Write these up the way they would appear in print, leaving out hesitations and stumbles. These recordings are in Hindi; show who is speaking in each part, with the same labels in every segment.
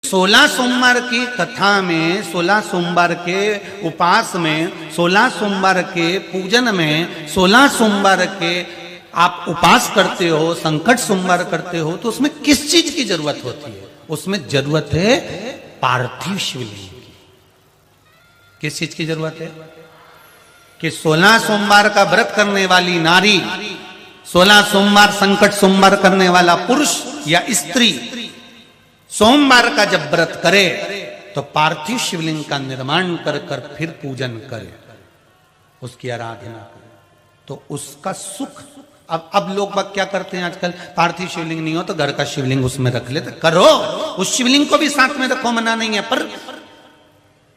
Speaker 1: 16 सोमवार की कथा में, 16 सोमवार के उपास में, 16 सोमवार के पूजन में, 16 सोमवार के आप उपास करते हो, संकट सोमवार करते हो, तो उसमें किस चीज की जरूरत होती है? उसमें जरूरत है पार्थिव शिवलिंग की। किस चीज की जरूरत है? कि 16 सोमवार का व्रत करने वाली नारी, 16 सोमवार संकट सोमवार करने वाला पुरुष या स्त्री सोमवार का जब व्रत करे तो पार्थिव शिवलिंग का निर्माण कर कर फिर पूजन करे, उसकी आराधना करे, तो उसका सुख। अब लोग बात क्या करते हैं आजकल, पार्थिव शिवलिंग नहीं हो तो घर का शिवलिंग उसमें रख लेते। करो, उस शिवलिंग को भी साथ में रखो, मना नहीं है, पर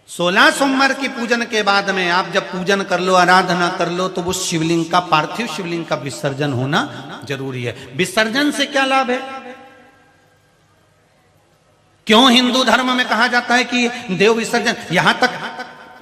Speaker 1: 16 सोमवार की पूजन के बाद में आप जब पूजन कर लो, आराधना कर लो, तो वो शिवलिंग का, पार्थिव शिवलिंग का विसर्जन होना जरूरी है। विसर्जन से क्या लाभ है? क्यों हिंदू धर्म में कहा जाता है कि देव विसर्जन? यहां तक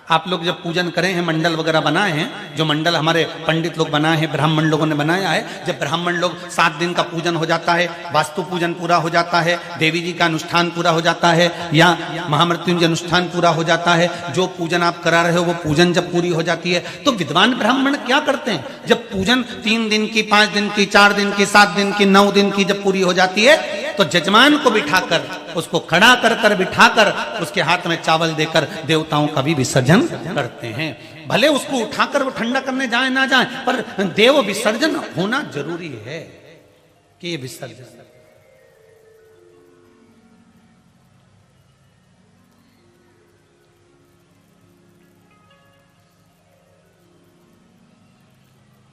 Speaker 1: आप लोग जब पूजन करें हैं, मंडल वगैरह बनाए हैं, जो मंडल हमारे पंडित लोग बनाए हैं, ब्राह्मण लोगों ने बनाया है, जब ब्राह्मण लोग 7 दिन का पूजन हो जाता है, वास्तु पूजन पूरा हो जाता है, देवी जी का अनुष्ठान पूरा हो जाता है, या महामृत्युंजय अनुष्ठान पूरा हो जाता है, जो पूजन आप करा रहे हो वो पूजन जब पूरी हो जाती है, तो विद्वान ब्राह्मण क्या करते हैं? जब पूजन 3 दिन की, 5 दिन की, 4 दिन की, 7 दिन की, 9 दिन की जब पूरी हो जाती है, तो जजमान को बिठाकर, उसको खड़ा कर कर बिठाकर, उसके हाथ में चावल देकर देवताओं का भी विसर्जन करते हैं। भले उसको उठाकर वो ठंडा करने जाए ना जाए, पर देव विसर्जन होना जरूरी है कि ये विसर्जन।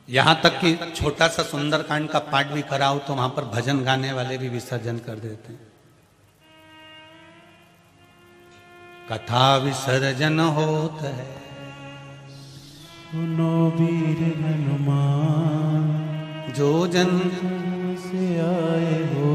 Speaker 1: यहां तक कि छोटा सा सुंदरकांड का पाठ भी कराओ तो वहां पर भजन गाने वाले भी विसर्जन कर देते हैं। कथा विसर्जन होत है,
Speaker 2: सुनो वीर हनुमान,
Speaker 1: जो जन
Speaker 2: से आए हो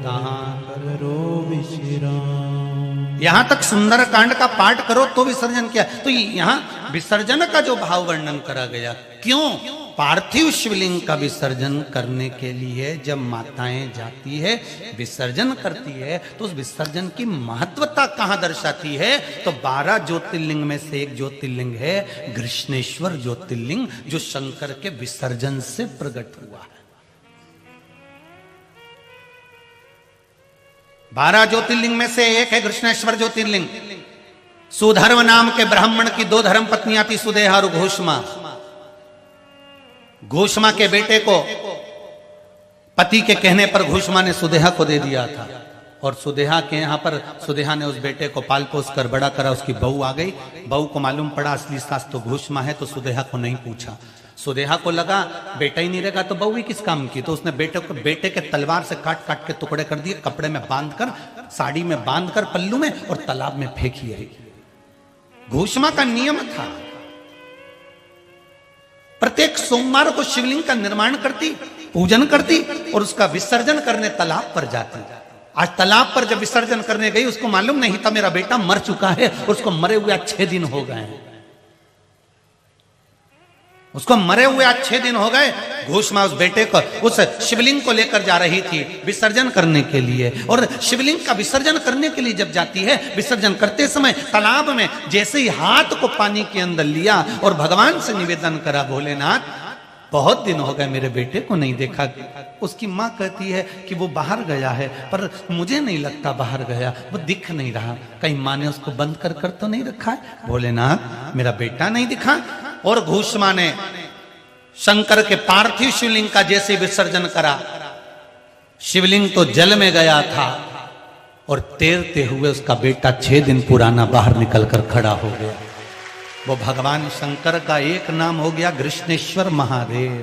Speaker 1: कहाँ
Speaker 2: करो विश्राम।
Speaker 1: यहां तक सुंदरकांड का पाठ करो तो विसर्जन किया। तो यहां विसर्जन का जो भाव वर्णन करा गया, क्यों? पार्थिव शिवलिंग का विसर्जन करने के लिए जब माताएं जाती है, विसर्जन करती है, तो उस विसर्जन की महत्वता कहां दर्शाती है? तो 12 ज्योतिर्लिंग में से एक ज्योतिर्लिंग है घृष्णेश्वर ज्योतिर्लिंग, जो शंकर के विसर्जन से प्रकट हुआ है। 12 ज्योतिर्लिंग में से एक है घृष्णेश्वर ज्योतिर्लिंग। सुधर्म नाम के ब्राह्मण की 2 धर्म पत्नियां थी, सुदेहा और घोषमा। घोषमा के बेटे को पति के कहने पर घोषमा ने सुदेहा को दे दिया था, और सुदेहा के यहां पर सुदेहा ने उस बेटे को पाल पोस कर बड़ा करा। उसकी बहू आ गई, बहू को मालूम पड़ा असली सास तो घोषमा है, तो सुदेहा को नहीं पूछा। सुदेहा को लगा बेटा ही नहीं रहेगा तो बहू ही किस काम की, तो उसने बेटे के तलवार से काट काट के टुकड़े कर दिए, कपड़े में बांधकर, साड़ी में बांधकर, पल्लू में, और तालाब में फेंक दिए। घोषमा का नियम था, प्रत्येक सोमवार को शिवलिंग का निर्माण करती, पूजन करती, और उसका विसर्जन करने तालाब पर जाती। आज तालाब पर जब विसर्जन करने गई, उसको मालूम नहीं था मेरा बेटा मर चुका है, और उसको मरे हुए आज 6 दिन हो गए हैं। उसको मरे हुए आज 6 दिन हो गए। घोषमा उस बेटे को, उस शिवलिंग को लेकर जा रही थी विसर्जन करने के लिए, और शिवलिंग का विसर्जन करने के लिए जब जाती है, विसर्जन करते समय तालाब में जैसे ही हाथ को पानी के अंदर लिया और भगवान से निवेदन करा, भोलेनाथ बहुत दिन हो गए मेरे बेटे को नहीं देखा। उसकी माँ कहती है कि वो बाहर गया है, पर मुझे नहीं लगता बाहर गया, वो दिख नहीं रहा, कहीं माँ ने उसको बंद कर कर तो नहीं रखा है? भोलेनाथ मेरा बेटा नहीं दिखा। और घोषमा ने शंकर के पार्थिव शिवलिंग का जैसे विसर्जन करा, शिवलिंग तो जल में गया था, और तैरते हुए उसका बेटा 6 दिन पुराना बाहर निकलकर खड़ा हो गया। वो भगवान शंकर का एक नाम हो गया घृष्णेश्वर महादेव।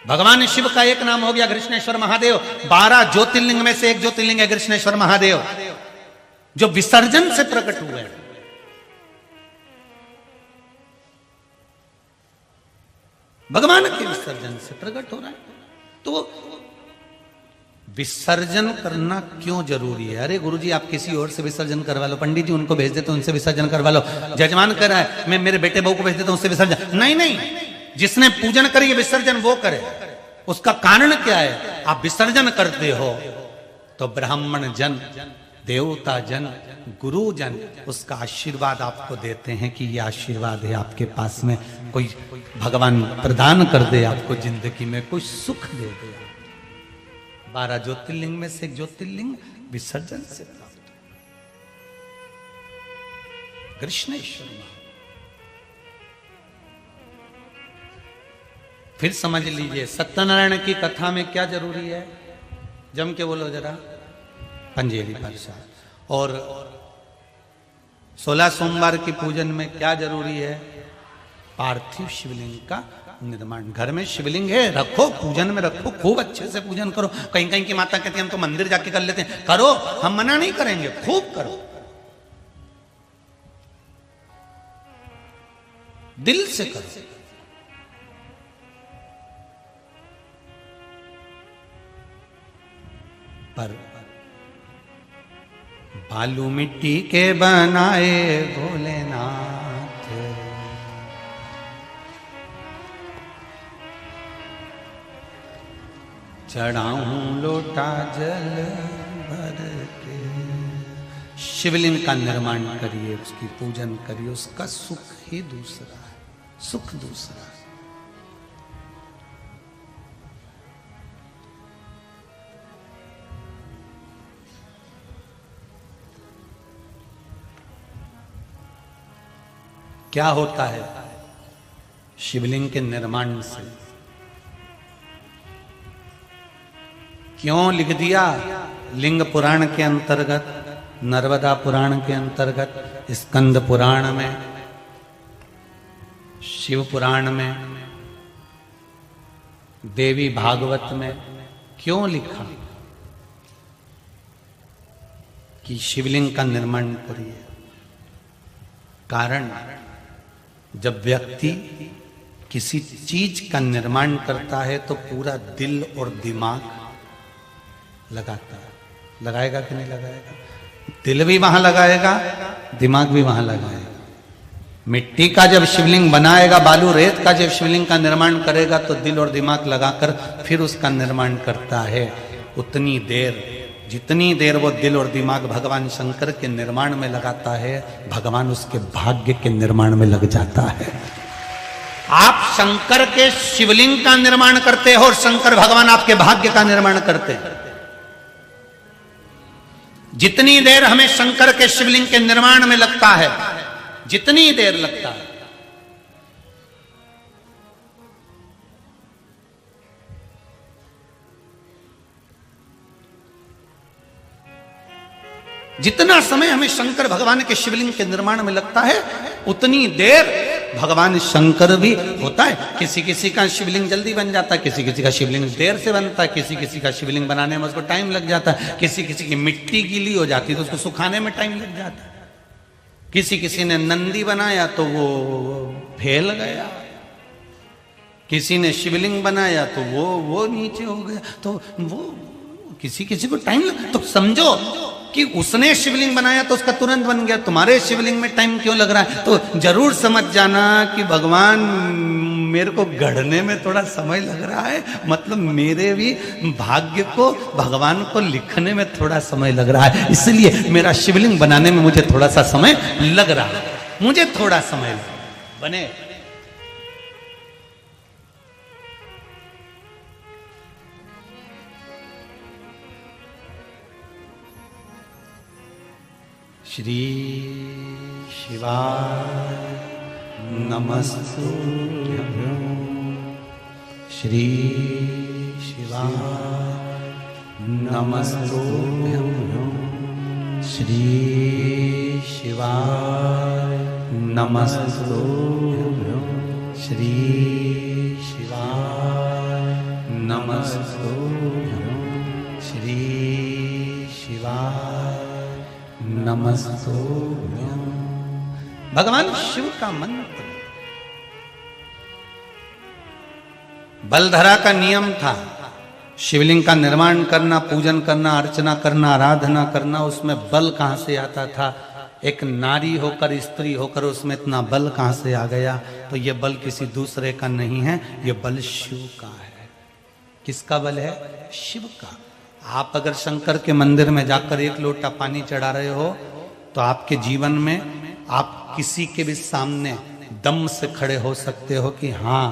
Speaker 1: भगवान शिव का एक नाम हो गया घृष्णेश्वर महादेव। 12 ज्योतिर्लिंग में से एक ज्योतिर्लिंग है घृष्णेश्वर महादेव, जो विसर्जन से प्रकट हुए हैं। भगवान के विसर्जन से प्रकट हो रहा है। तो विसर्जन करना क्यों जरूरी है? अरे गुरुजी आप किसी और से विसर्जन करवा लो, पंडित जी उनको भेज देते उनसे विसर्जन करवा लो, जजमान कर रहा है मैं मेरे बेटे बहू को भेज देता हूं उससे विसर्जन। नहीं नहीं, जिसने पूजन करी विसर्जन वो करे। उसका कारण क्या है? आप विसर्जन करते हो तो ब्राह्मण जन, देवता जन, गुरु जन उसका आशीर्वाद आपको देते हैं कि ये आशीर्वाद है आपके पास में, कोई भगवान प्रदान कर दे आपको जिंदगी में, कोई सुख दे दे। 12 ज्योतिर्लिंग में से एक ज्योतिर्लिंग विसर्जन से प्राप्त, कृष्णेश्वर। फिर समझ लीजिए सत्यनारायण की कथा में क्या जरूरी है, जम के बोलो जरा, पंजेरी प्रसाद। और 16 सोमवार की पूजन में क्या जरूरी है, पार्थिव शिवलिंग का निर्माण। घर में शिवलिंग है, रखो, पूजन में रखो, खूब अच्छे से पूजन करो। कहीं कहीं की माता कहती है हम तो मंदिर जाके कर लेते हैं, करो, हम मना नहीं करेंगे, खूब करो, दिल से करो। पर बालू मिट्टी के बनाए भोलेनाथ, चढ़ाऊं लोटा जल भर के। शिवलिंग का निर्माण करिए, उसकी पूजन करिए, उसका सुख ही दूसरा है, सुख दूसरा है। क्या होता है शिवलिंग के निर्माण से? क्यों लिख दिया लिंग पुराण के अंतर्गत, नर्मदा पुराण के अंतर्गत, स्कंद पुराण में, शिव पुराण में, देवी भागवत में क्यों लिखा कि शिवलिंग का निर्माण करिए? कारण, जब व्यक्ति किसी चीज का निर्माण करता है तो पूरा दिल और दिमाग लगाता है। लगाएगा कि नहीं लगाएगा? दिल भी वहां लगाएगा, दिमाग भी वहां लगाएगा। मिट्टी का जब शिवलिंग बनाएगा, बालू रेत का जब शिवलिंग का निर्माण करेगा तो दिल और दिमाग लगाकर फिर उसका निर्माण करता है। उतनी देर, जितनी देर वो दिल और दिमाग भगवान शंकर के निर्माण में लगाता है, भगवान उसके भाग्य के निर्माण में लग जाता है। आप शंकर के शिवलिंग का निर्माण करते हो और शंकर भगवान आपके भाग्य का निर्माण करते हैं। जितनी देर हमें शंकर के शिवलिंग के निर्माण में लगता है, जितनी देर लगता है, जितना समय हमें शंकर भगवान के शिवलिंग के निर्माण में लगता है, उतनी देर भगवान शंकर भी होता है। किसी किसी का शिवलिंग जल्दी बन जाता है, किसी किसी का शिवलिंग देर से बनता है, किसी किसी का शिवलिंग बनाने में उसको टाइम लग जाता है, किसी किसी की मिट्टी गीली हो जाती है तो उसको सुखाने में टाइम लग जाता है, किसी किसी ने नंदी बनाया तो वो फैल गया, किसी ने शिवलिंग बनाया तो वो नीचे हो गया, तो वो किसी किसी को टाइम लग। तो समझो कि उसने शिवलिंग बनाया तो उसका तुरंत बन गया, तुम्हारे शिवलिंग में टाइम क्यों लग रहा है? तो जरूर समझ जाना कि भगवान मेरे को गढ़ने में थोड़ा समय लग रहा है, मतलब मेरे भी भाग्य को भगवान को लिखने में थोड़ा समय लग रहा है, इसलिए मेरा शिवलिंग बनाने में मुझे थोड़ा सा समय लग रहा है, मुझे थोड़ा समय बने। श्री शिवाय नमस्तुभ्यं, श्री शिवाय नमस्तुभ्यं, श्री शिवाय नमस्तुभ्यं, श्री शिवाय नमस्तुभ्यं, श्री शिवाय नमस्तुभ्यं। भगवान शिव का मंत्र। बलधरा का नियम था शिवलिंग का निर्माण करना, पूजन करना, अर्चना करना, आराधना करना। उसमें बल कहां से आता था? एक नारी होकर, स्त्री होकर उसमें इतना बल कहां से आ गया? तो ये बल किसी दूसरे का नहीं है, ये बल शिव का है। किसका बल है? शिव का। आप अगर शंकर के मंदिर में जाकर एक लोटा पानी चढ़ा रहे हो तो आपके जीवन में आप किसी के भी सामने दम से खड़े हो सकते हो कि हाँ,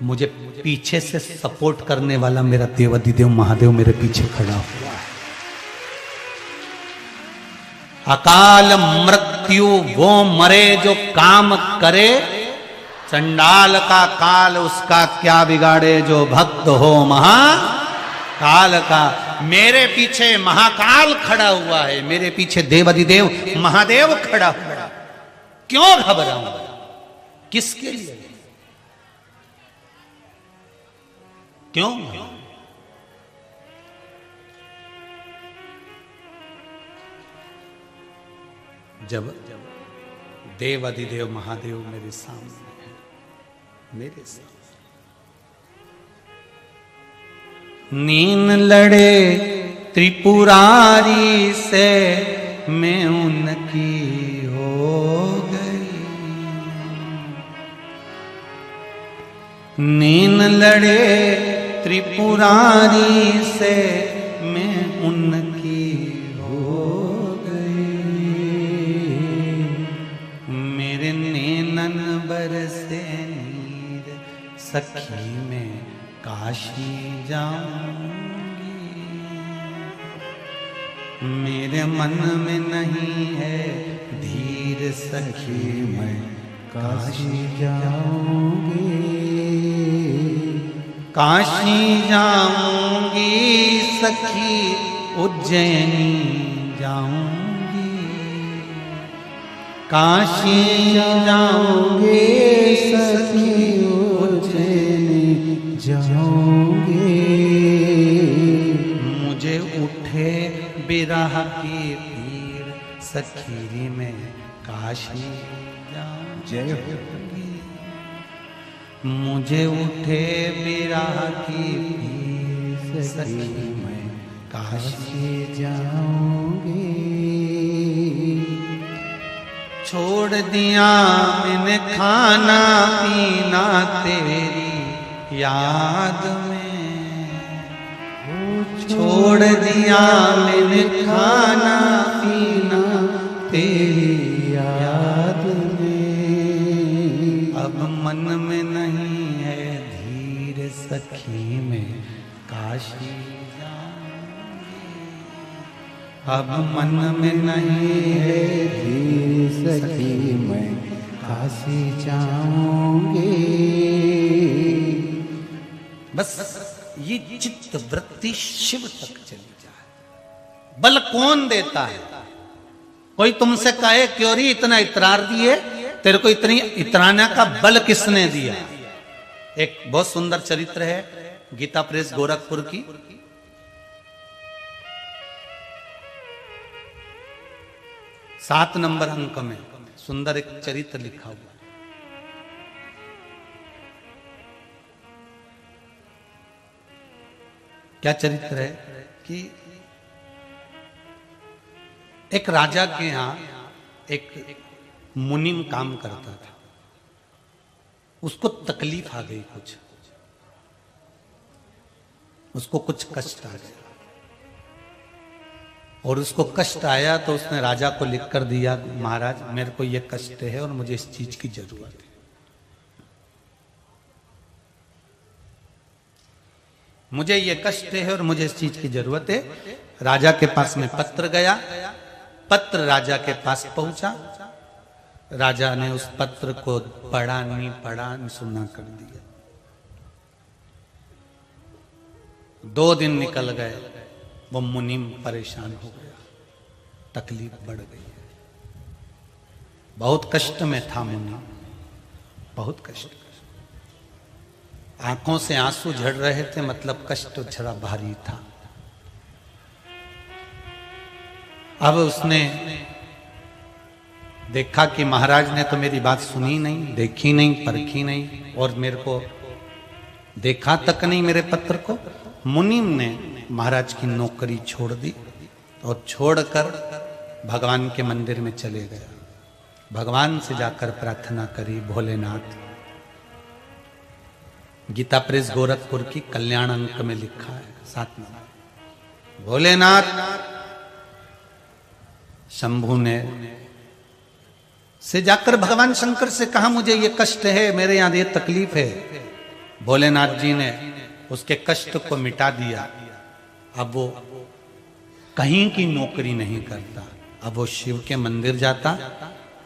Speaker 1: मुझे पीछे से सपोर्ट करने वाला मेरा देवाधिदेव महादेव मेरे पीछे खड़ा हुआ है। अकाल मृत्यु वो मरे जो काम करे, चंडाल का काल उसका क्या बिगाड़े, जो भक्त हो महाकाल का। मेरे पीछे महाकाल खड़ा हुआ है, मेरे पीछे देवाधिदेव महादेव खड़ा हुआ है। क्यों घबराऊं, किसके लिए, क्यों? जब देवाधिदेव महादेव मेरे सामने है, मेरे सामने नीन लड़े त्रिपुरारी से मैं उनकी हो गई, नीन लड़े त्रिपुरारी से मैं उनकी हो गई, मेरे नैनन बरसे नीर सखी में काशी जाऊंगी, मेरे मन में नहीं है धीर सखी मैं काशी जाऊंगी, काशी जाऊंगी सखी उज्जैनी जाऊंगी, काशी जाऊंगी सखी उज्जैनी जाऊंगी, मुझे उठे बिरह की पीर सखी में काशी जाऊंगी, मुझे उठे बिरह की पीर सखी में काशी जाऊंगी, छोड़ दिया मैंने खाना पीना तेरी याद में, छोड़ दिया मैंने खाना पीना तेरी याद में, अब मन में नहीं है धीर सखी में काशी जाऊंगी, अब मन में नहीं है धीर सखी में काशी जाऊंगी। बस ये चित्त वृत्ति शिव तक चली जाए। बल कौन देता है? कोई तुमसे कहे क्यों री इतना इतरार दिए, तेरे को इतनी इतराने का बल किसने दिया? एक बहुत सुंदर चरित्र है गीता प्रेस गोरखपुर की। सात नंबर अंक में सुंदर एक चरित्र लिखा हुआ। क्या चरित्र है कि एक राजा के यहां एक मुनिम काम करता था, उसको तकलीफ आ गई, उसको कुछ कष्ट आ गया, और उसको कष्ट आया तो उसने राजा को लिख कर दिया, महाराज मेरे को ये कष्ट है और मुझे इस चीज की जरूरत है। मुझे ये कष्ट है और मुझे इस चीज की जरूरत है। राजा के पास में पत्र गया, पत्र राजा के पास पहुंचा, राजा ने उस पत्र को पढ़ा नहीं सुना कर दिया। 2 दिन निकल गए, वो मुनीम परेशान हो गया, तकलीफ बढ़ गई, बहुत कष्ट में था मुनीम, बहुत कष्ट, आंखों से आंसू झड़ रहे थे, मतलब कष्ट झड़ा भारी था। अब उसने देखा कि महाराज ने तो मेरी बात सुनी नहीं, देखी नहीं, परखी नहीं, और मेरे को देखा तक नहीं मेरे पत्र को। मुनीम ने महाराज की नौकरी छोड़ दी और छोड़कर भगवान के मंदिर में चले गया। भगवान से जाकर प्रार्थना करी, भोलेनाथ। गीता प्रेस गोरखपुर की कल्याण अंक में लिखा है 7 नंबर। भोलेनाथ शंभू ने से जाकर भगवान शंकर से कहा मुझे ये कष्ट है, मेरे यहां ये तकलीफ है। भोलेनाथ जी ने उसके कष्ट को मिटा दिया। अब वो कहीं की नौकरी नहीं करता, अब वो शिव के मंदिर जाता,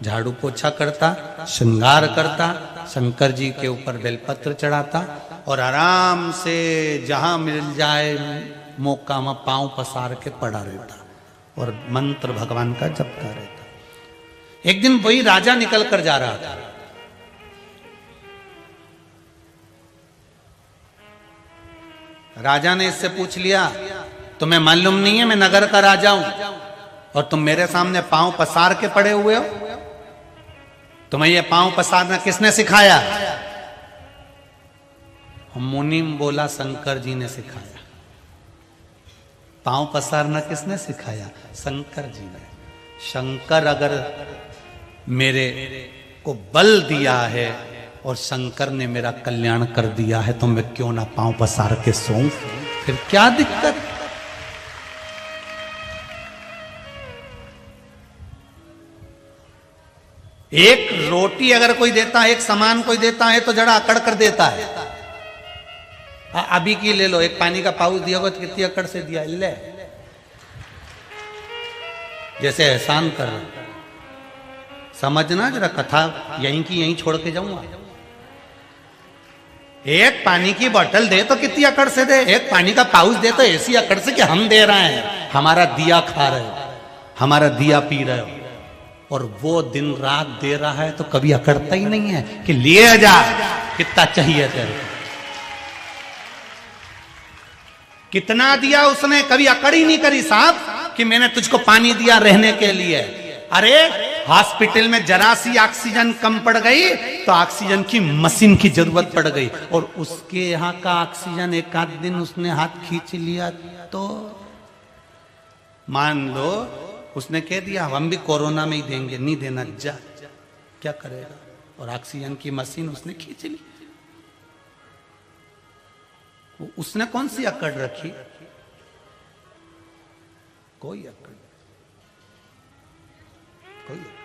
Speaker 1: झाड़ू पोछा करता, श्रृंगार करता, शंकर जी के ऊपर बेलपत्र चढ़ाता और आराम से जहां मिल जाए मौका में पांव पसार के पड़ा रहता और मंत्र भगवान का जपता रहता। एक दिन वही राजा निकल कर जा रहा था। राजा ने इससे पूछ लिया, तुम्हें मालूम नहीं है मैं नगर का राजा हूं और तुम मेरे सामने पांव पसार के पड़े हुए हो? तुम्हें यह पांव पसारना किसने सिखाया? मुनीम बोला, शंकर जी ने सिखाया। पांव पसारना किसने सिखाया? शंकर जी ने। शंकर अगर मेरे को बल दिया है और शंकर ने मेरा कल्याण कर दिया है तो मैं क्यों ना पांव पसार के सोऊं? फिर क्या दिक्कत? एक रोटी अगर कोई देता है, एक सामान कोई देता है तो जरा अकड़ कर देता है। अभी की ले लो, एक पानी का पाउच दिया होगा तो कितनी अकड़ से दिया, ले जैसे एहसान कर रहा। समझना जरा, कथा यहीं की यहीं छोड़ के जाऊंगा। एक पानी की बोतल दे तो कितनी अकड़ से दे, एक पानी का पाउच दे तो ऐसी अकड़ से कि हम दे रहे हैं, हमारा दिया खा रहे हो, हमारा दिया पी रहे हो, और वो दिन रात दे रहा है तो कभी अकड़ता ही नहीं है कि लिए जा, कितना चाहिए तेरे को, कितना दिया उसने, कभी अकड़ ही नहीं करी साहब कि मैंने तुझको पानी दिया रहने के लिए। अरे हॉस्पिटल में जरा सी ऑक्सीजन कम पड़ गई तो ऑक्सीजन की मशीन की जरूरत पड़ गई और उसके यहाँ का ऑक्सीजन एक आध दिन उसने हाथ खींच लिया तो मान लो उसने कह दिया हम भी कोरोना में ही देंगे, नहीं देना जा, क्या करेगा? और ऑक्सीजन की मशीन उसने खींच ली। उसने कौन सी अकड़ रखी? कोई अकड़, कोई अकड़।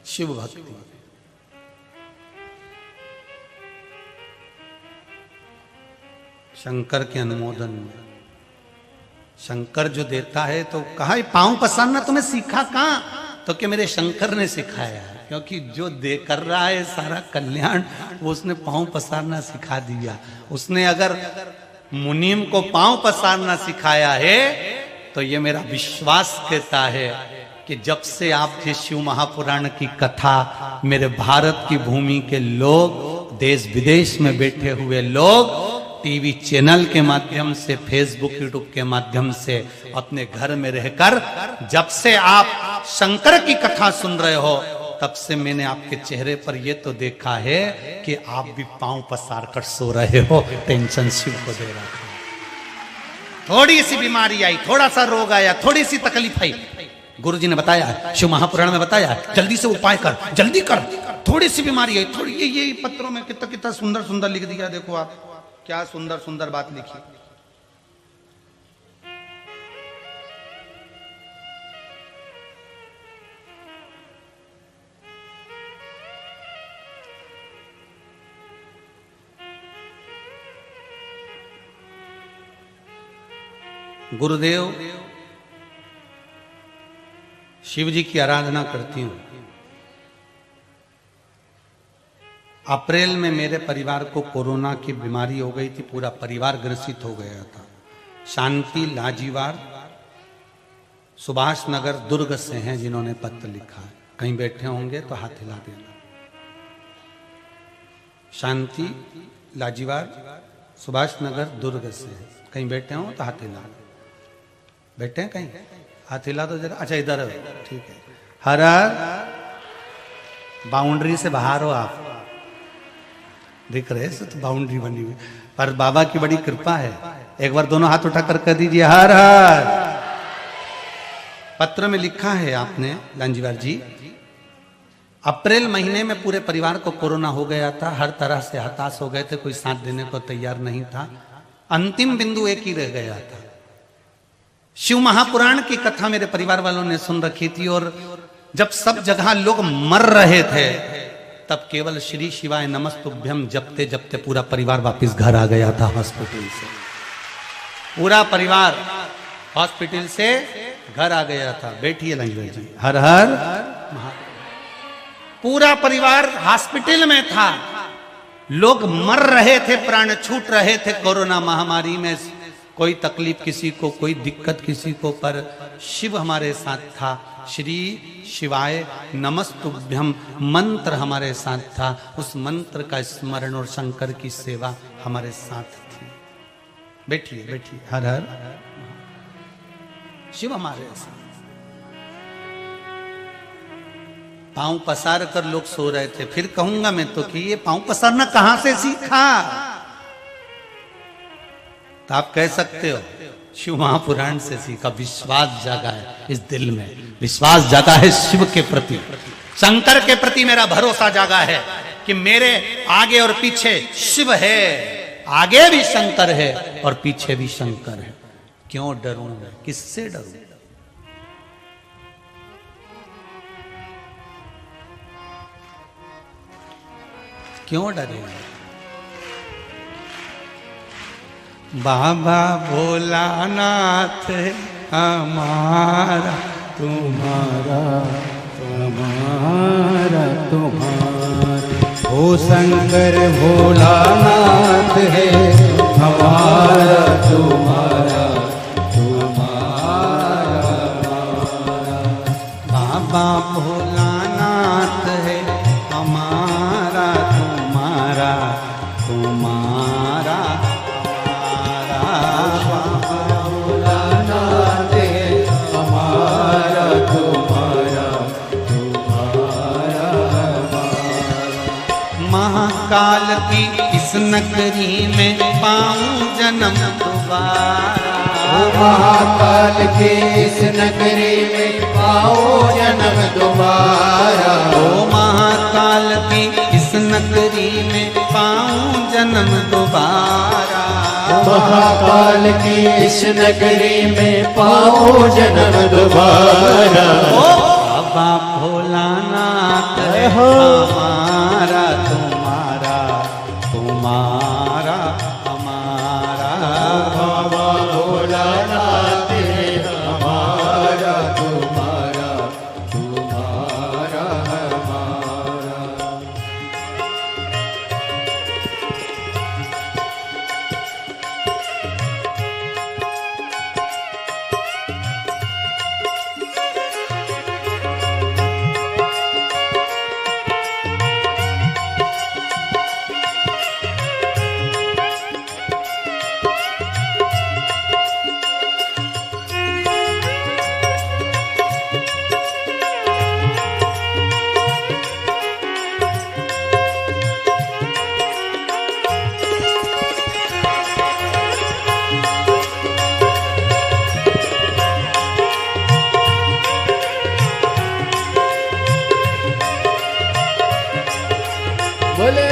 Speaker 1: शिव भक्ति शंकर के अनुमोदन में, शंकर जो देता है तो कहा पांव पसारना तुम्हें सीखा कहां? तो कि मेरे शंकर ने सिखाया है, क्योंकि जो दे कर रहा है सारा कल्याण वो उसने पांव पसारना सिखा दिया। उसने अगर मुनीम को पांव पसारना सिखाया है तो ये मेरा विश्वास कहता है कि जब से आपके शिव महापुराण की कथा मेरे भारत की भूमि के लोग, देश विदेश में बैठे हुए लोग टीवी चैनल के माध्यम से, फेसबुक यूट्यूब के माध्यम से, अपने घर में रहकर जब से आप शंकर की कथा सुन रहे हो तब से मैंने आपके चेहरे पर यह तो देखा है कि आप भी पांव पसार कर सो रहे हो। टेंशन शिव को दे रहा है। थोड़ी सी बीमारी आई, थोड़ा सा रोग आया, थोड़ी सी तकलीफ आई, गुरु जी ने बताया, शिव महापुराण में बताया, जल्दी से उपाय कर, जल्दी कर। थोड़ी सी बीमारी आई, थोड़ी ये पत्रों में कितना कितना सुंदर सुंदर लिख दिया। देखो आप क्या सुंदर सुंदर बात लिखी। गुरुदेव शिव जी की आराधना करती हूं। अप्रैल में मेरे परिवार को कोरोना की बीमारी हो गई थी, पूरा परिवार ग्रसित हो गया था। शांति लाजीवार सुभाष नगर दुर्ग से हैं जिन्होंने पत्र लिखा है, कहीं बैठे होंगे तो हाथ हिला देना। शांति लाजीवार सुभाष नगर दुर्ग से है, कहीं बैठे हो तो हाथ हिला। बैठे हैं कहीं? हाथ हिला दो जरा। अच्छा इधर है, ठीक है। हर बाउंड्री से बाहर हो आप, दिख रहे हैं तो बाउंड्री बनी हुई, पर बाबा की बड़ी कृपा है। एक बार दोनों हाथ उठाकर कह दीजिए हर हर। पत्र में लिखा है आपने लांजीवार जी, अप्रैल महीने में पूरे परिवार को कोरोना हो गया था, हर तरह से हताश हो गए थे, कोई साथ देने को तैयार नहीं था। अंतिम बिंदु एक ही रह गया था। शिव महापुराण की कथा मेरे परिवार वालों ने सुन रखी थी, और जब सब जगह लोग मर रहे थे तब केवल श्री शिवाय नमस्तुभ्यम जपते जपते पूरा परिवार वापस घर आ गया था हॉस्पिटल से। पूरा परिवार हॉस्पिटल से घर आ गया था। बैठिए लंगड़े जी, हर हर महादेव। पूरा परिवार हॉस्पिटल में था, लोग मर रहे थे, प्राण छूट रहे थे कोरोना महामारी में। कोई तकलीफ किसी को, कोई दिक्कत किसी को, पर शिव हमारे साथ था। श्री शिवाय नमस्तुभ्यम मंत्र हमारे साथ था। उस मंत्र का स्मरण और शंकर की सेवा हमारे साथ थी। बैठिए बैठिए, हर हर शिव हमारे साथ। पांव पसार कर लोग सो रहे थे। फिर कहूंगा मैं तो कि ये पांव पसारना कहां से सीखा? तो आप कह सकते हो शिव महापुराण से सीखा। विश्वास जागा है इस दिल में, विश्वास जागा है शिव के प्रति, शंकर के प्रति मेरा भरोसा जागा है कि मेरे आगे और पीछे शिव है। आगे भी शंकर है और पीछे भी शंकर है। क्यों डरूं मैं? किससे डरूं? क्यों डरेंगे? बाबा भोलानाथ हमारा
Speaker 2: तुम्हारा तुम्हारा तुम्हारा, ओ शंकर भोलानाथ है हमारा तुम्हारा तुम्हारा।
Speaker 1: बाबा भोलानाथ है हमारा तुम्हारा तुम्हारा काल की इस नगरी में पाऊं जन्म दोबारा।
Speaker 2: महाकाल के इस नगरी में पाओ जन्म दोबारा।
Speaker 1: ओ महाकाल की इस नगरी में पाऊं जन्म दोबारा।
Speaker 2: महाकाल की इस नगरी में पाओ जन्म दोबारा।
Speaker 1: ओ बाबा भोलानाथ है हमारा तुम्हारा तुम्हारा हमारा।
Speaker 2: बाबा भोलानाथ है हमारा तुम्हारा तुम्हारा हमारा। बोले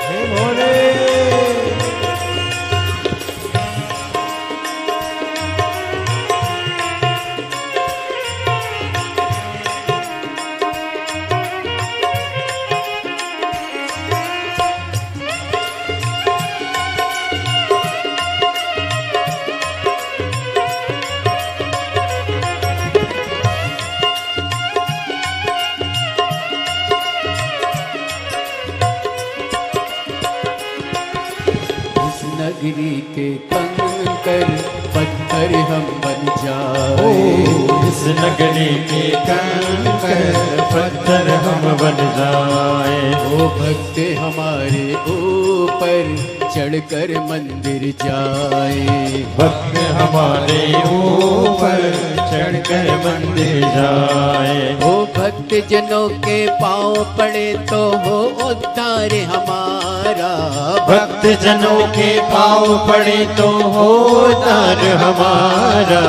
Speaker 2: हे भोले। नगरी के कंकर पत्थर हम बन जाए।
Speaker 3: इस नगरी के कंकर पत्थर हम बन जाए।
Speaker 2: ओ भक्त हमारे ऊपर चढ़कर मंदिर जाए।
Speaker 3: भक्त हमारे ऊपर चढ़कर मंदिर जाए।
Speaker 2: ओ भक्त जनों के पाँव पड़े तो हो उद्धार हमारा।
Speaker 3: भक्त जनों के पाँव पड़े तो हो उद्धार हमारा।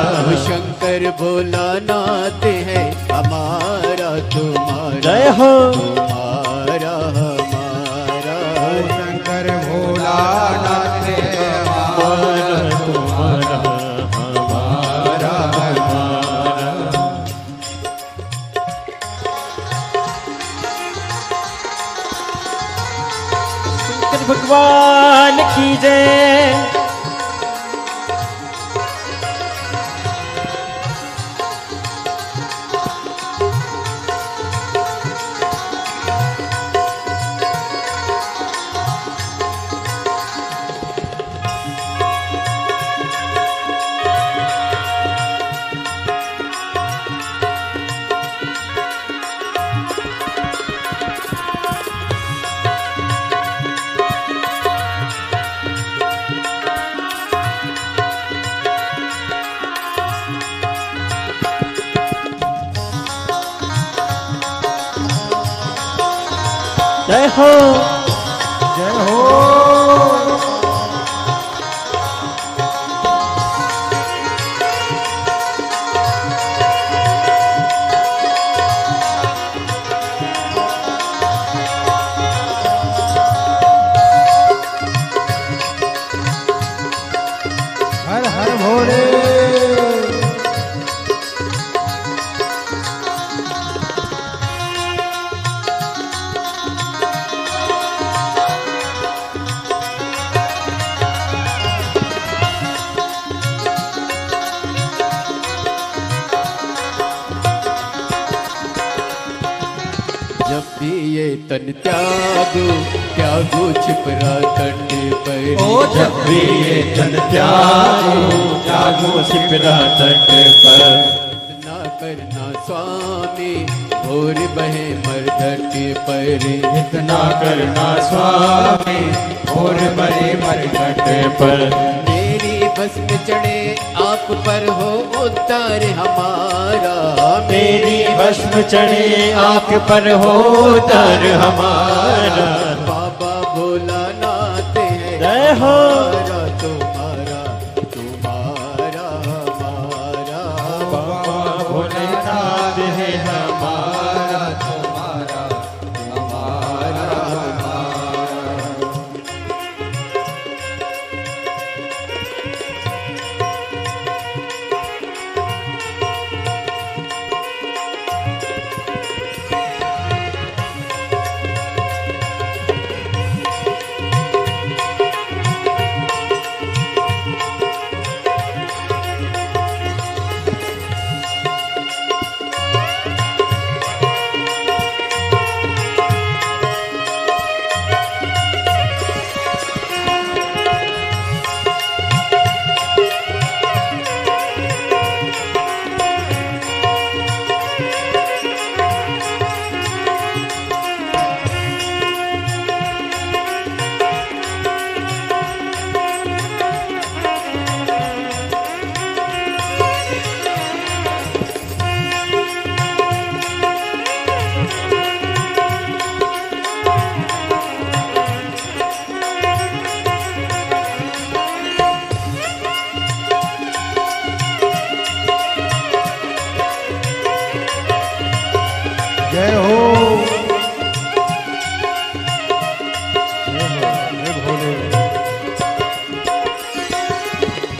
Speaker 2: शंकर भोलानाथ है हमारा तुम्हारा।
Speaker 3: जय हो
Speaker 2: तुम्हारा हमारा।
Speaker 4: शंकर भोलानाथ है हमारा,
Speaker 3: तुम्हारा हमारा हमारा। शंकर भगवान की जय। जय हो
Speaker 4: जय हो। हर हर भोले।
Speaker 2: जब भी ये तन त्यागो त्यागो छिपरा तट पर।
Speaker 1: ओ
Speaker 3: जब भी ये तन त्यागो त्यागो सिपरा तट पर।
Speaker 2: ना करना स्वामी भोर बहे मरघट पर।
Speaker 3: इतना करना स्वामी और बड़े मरघट पर।
Speaker 2: मेरी भस्म चढ़े आप पर हो उद्धार हमारा।
Speaker 3: मेरी भस्म चढ़े आंख पर हो उद्धार हमारा।
Speaker 2: बाबा भोलानाथ है
Speaker 3: जय हो
Speaker 2: हमारा तुम्हारा। तुम्हारा हमारा।
Speaker 3: बाबा भोलेनाथ है
Speaker 4: हमारा तुम्हारा, हमारा हमारा। जय हो।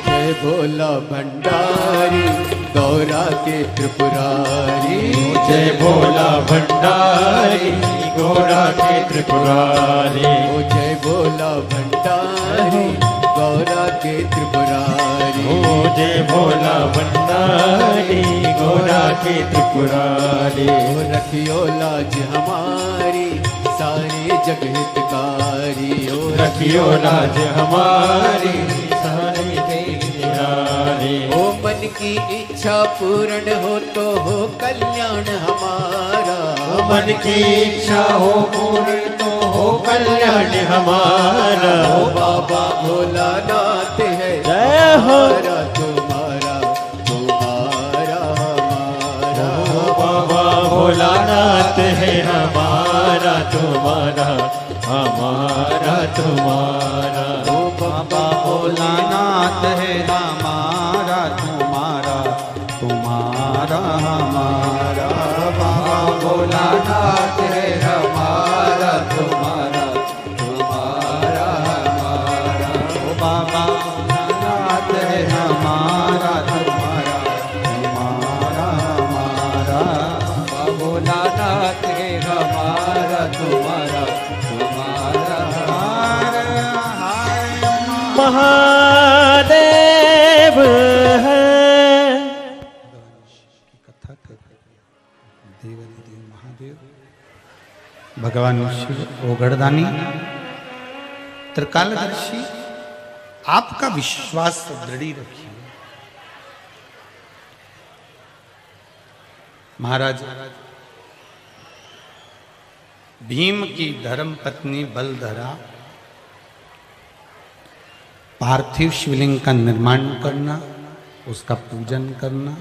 Speaker 2: जय भोला भंडारी गौरा के त्रिपुरारी।
Speaker 3: जय भोला भंडारी गौरा के त्रिपुरारी।
Speaker 2: ओ जय भोला भंडारी गौरा के त्रिपुरारी।
Speaker 3: ओ जय भोला भंडारी गौरा के त्रिपुरारी।
Speaker 2: ओ रखियो लाज हमारी सारे जग हितकारी। ओ
Speaker 3: रखियो लाज हमारी सारी तेरी।
Speaker 2: ओ मन की इच्छा पूर्ण हो तो हो कल्याण हमारा।
Speaker 3: मन की इच्छा हो पूर्ण तो हो कल्याण हमारा।
Speaker 2: ओ बाबा भोलानाथ है
Speaker 3: जय हो
Speaker 2: हमारा तुम्हारा। तुम्हारा हमारा।
Speaker 3: बाबा भोलानाथ
Speaker 1: तुम्हारा हमारा
Speaker 4: बाबा भोलानाथ है हमारा तुम्हारा तुम्हारा हमारा
Speaker 1: ओ बाबा भोलानाथ है हमारा तुम्हारा तुम्हारा हमारा
Speaker 4: बाबा भोलानाथ है हमारा तुम्हारा तुम्हारा
Speaker 3: महादेव है।
Speaker 1: कथा कर देवाधिदेव महादेव भगवान शिव ओगड़दानी त्रिकालदर्शी, आपका विश्वास दृढ़ रखिए। महाराज भीम की धर्म पत्नी बलधरा पार्थिव शिवलिंग का निर्माण करना, उसका पूजन करना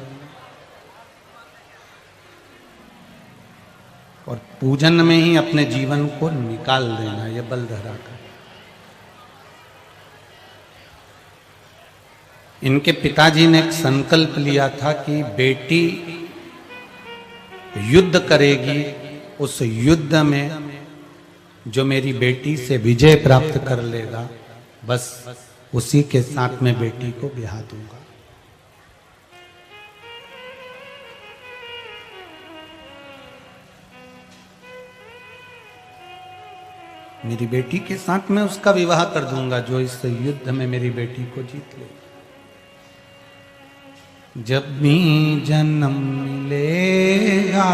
Speaker 1: और पूजन में ही अपने जीवन को निकाल देना, यह बलधरा का। इनके पिताजी ने एक संकल्प लिया था कि बेटी युद्ध करेगी, उस युद्ध में जो मेरी बेटी से विजय प्राप्त कर लेगा, बस उसी के साथ में बेटी को ब्याह दूंगा। मेरी बेटी के साथ में उसका विवाह कर दूंगा जो इस युद्ध में मेरी बेटी को जीत ले। जब भी जन्म मिलेगा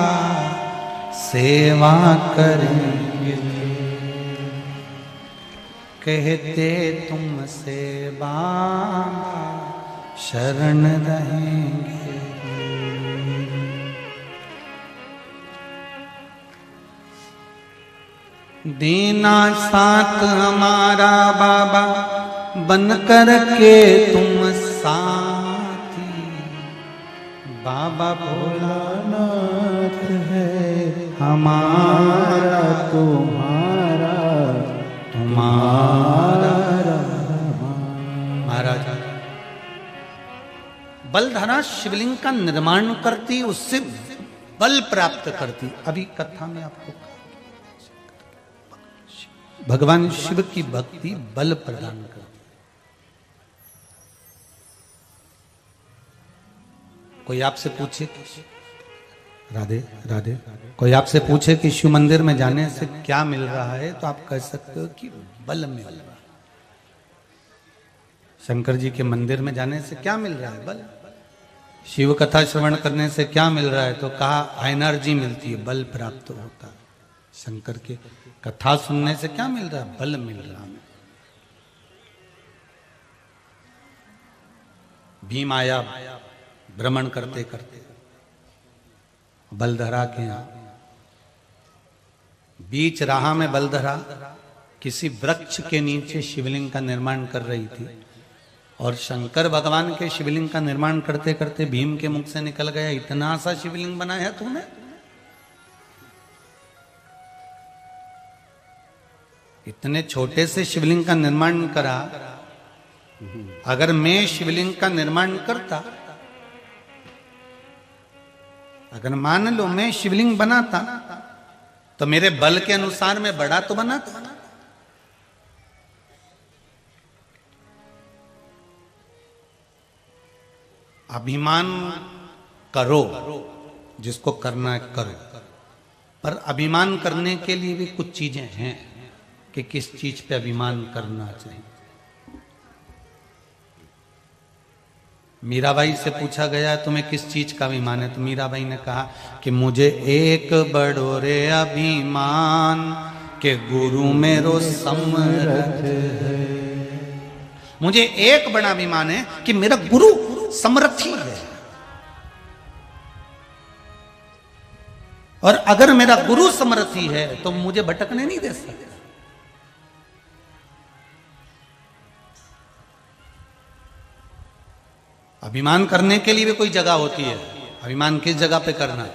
Speaker 1: सेवा करेंगे, कहते तुमसे बाबा शरण रहेंगे। देना साथ हमारा बाबा बन कर के तुम साथी, बाबा भोलानाथ है हमारा तुम्हारा तुम्हारा। महाराज बलधरा शिवलिंग का निर्माण करती, उससे बल प्राप्त करती। अभी कथा में आपको भगवान शिव की भक्ति बल प्रदान करती। कोई आपसे पूछे कि राधे राधे, कोई आपसे पूछे कि शिव मंदिर में जाने से क्या मिल रहा है, तो आप कह सकते हो कि बल मिल रहा है। शंकर जी के मंदिर में जाने से क्या मिल रहा है? बल। शिव कथा श्रवण करने से क्या मिल रहा है? तो कहा एनर्जी मिलती है, बल प्राप्त होता है। शंकर के कथा सुनने से क्या मिल रहा है? बल मिल रहा है। भीम आया भ्रमण करते करते बलधरा के यहाँ, बीच राह में बलधरा किसी वृक्ष के नीचे शिवलिंग का निर्माण कर रही थी और शंकर भगवान के शिवलिंग का निर्माण करते करते भीम के मुख से निकल गया, इतना सा शिवलिंग बनाया तूने? इतने छोटे से शिवलिंग का निर्माण करा। अगर मैं शिवलिंग का निर्माण करता, अगर मान लो मैं शिवलिंग बनाता, तो मेरे बल के अनुसार मैं बड़ा तो बनाता। अभिमान करो, जिसको करना है करो, पर अभिमान करने के लिए भी कुछ चीजें हैं कि किस चीज पे अभिमान करना चाहिए। मीराबाई से पूछा गया तुम्हें किस चीज का अभिमान है, तो मीराबाई ने कहा कि मुझे एक बड़ो रे अभिमान के गुरु मेरो समर्थ है। मुझे एक बड़ा अभिमान है कि मेरा गुरु समर्थी है, और अगर मेरा गुरु समर्थी है तो मुझे भटकने नहीं दे सकता। अभिमान करने के लिए भी कोई जगह होती है। अभिमान किस जगह पे करना?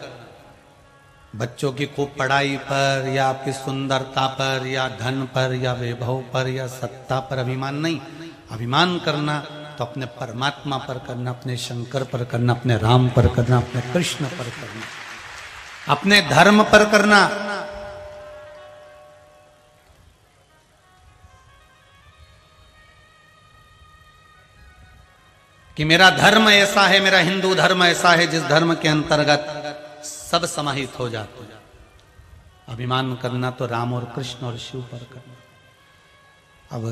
Speaker 1: बच्चों की खूब पढ़ाई पर, या आपकी सुंदरता पर, या धन पर, या वैभव पर, या सत्ता पर अभिमान नहीं। अभिमान करना तो अपने परमात्मा पर करना, अपने शंकर पर करना, अपने राम पर करना, अपने कृष्ण पर करना, अपने धर्म पर करना। कि मेरा धर्म ऐसा है, मेरा हिंदू धर्म ऐसा है जिस धर्म के अंतर्गत सब समाहित हो जाते हैं। अभिमान करना तो राम और कृष्ण और शिव पर करना। अब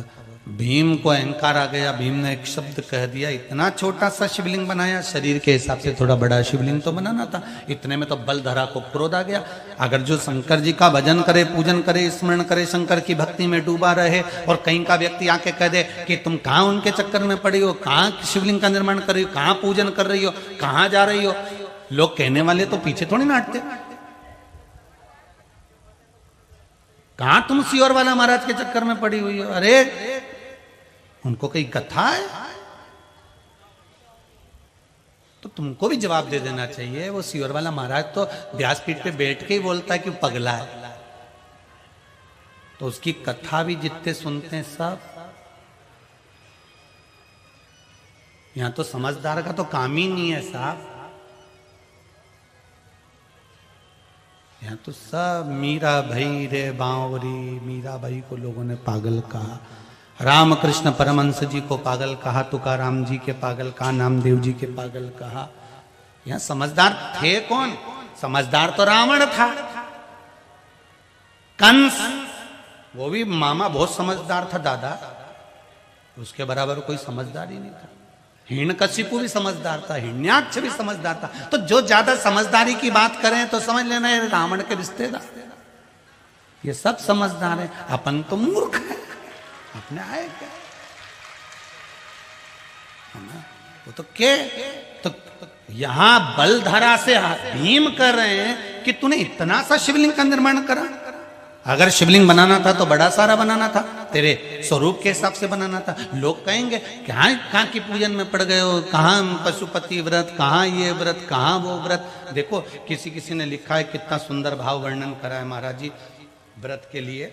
Speaker 1: भीम को अहंकार आ गया, भीम ने एक शब्द कह दिया, इतना छोटा सा शिवलिंग बनाया, शरीर के हिसाब से थोड़ा बड़ा शिवलिंग तो बनाना था, इतने में तो बलधरा को क्रोध आ गया। अगर जो शंकर जी का भजन करे, पूजन करे, स्मरण करे, शंकर की भक्ति में डूबा रहे, और कहीं का व्यक्ति आके कह दे कि तुम कहाँ उनके चक्कर में पड़ी हो, कहाँ शिवलिंग का निर्माण कर रही हो, कहाँ पूजन कर रही हो, कहाँ जा रही हो, लोग कहने वाले तो पीछे थोड़ी ना हटते। कहां तुम सियोर वाला महाराज के चक्कर में पड़ी हुई हो? अरे उनको कहीं कथा है तो तुमको भी जवाब दे देना चाहिए। वो सियोर वाला महाराज तो व्यासपीठ पे बैठ के ही बोलता है कि पगला है, तो उसकी कथा भी जितने सुनते हैं सब। यहां तो समझदार का तो काम ही नहीं है साहब। यहाँ तो सब मीरा भाई रे बावरी, मीरा भाई को लोगों ने पागल कहा, रामकृष्ण परमहंस जी को पागल कहा, तुकाराम जी के पागल कहा, नामदेव जी के पागल कहा। यहाँ समझदार थे कौन? समझदार तो रावण था, कंस वो भी मामा बहुत समझदार था दादा, उसके बराबर कोई समझदार ही नहीं था। हिरण्यकशिपु भी समझदार था, हिरण्याक्ष भी समझदार था। तो जो ज्यादा समझदारी की बात करें तो समझ लेना ये रावण के रिश्तेदार, ये सब समझदार है, अपन तो मूर्ख है, अपने आए क्या है ना? वो तो क्या तो यहां बलधरा से भीम कर रहे हैं कि तूने इतना सा शिवलिंग का निर्माण करा। अगर शिवलिंग बनाना था तो बड़ा सारा बनाना था, तेरे स्वरूप के हिसाब से बनाना था। लोग कहेंगे कहाँ की पूजन में पड़ गए हो, कहाँ पशुपति व्रत, कहाँ ये व्रत, कहाँ वो व्रत। देखो किसी ने लिखा है, कितना सुंदर भाव वर्णन करा है महाराज जी व्रत के लिए।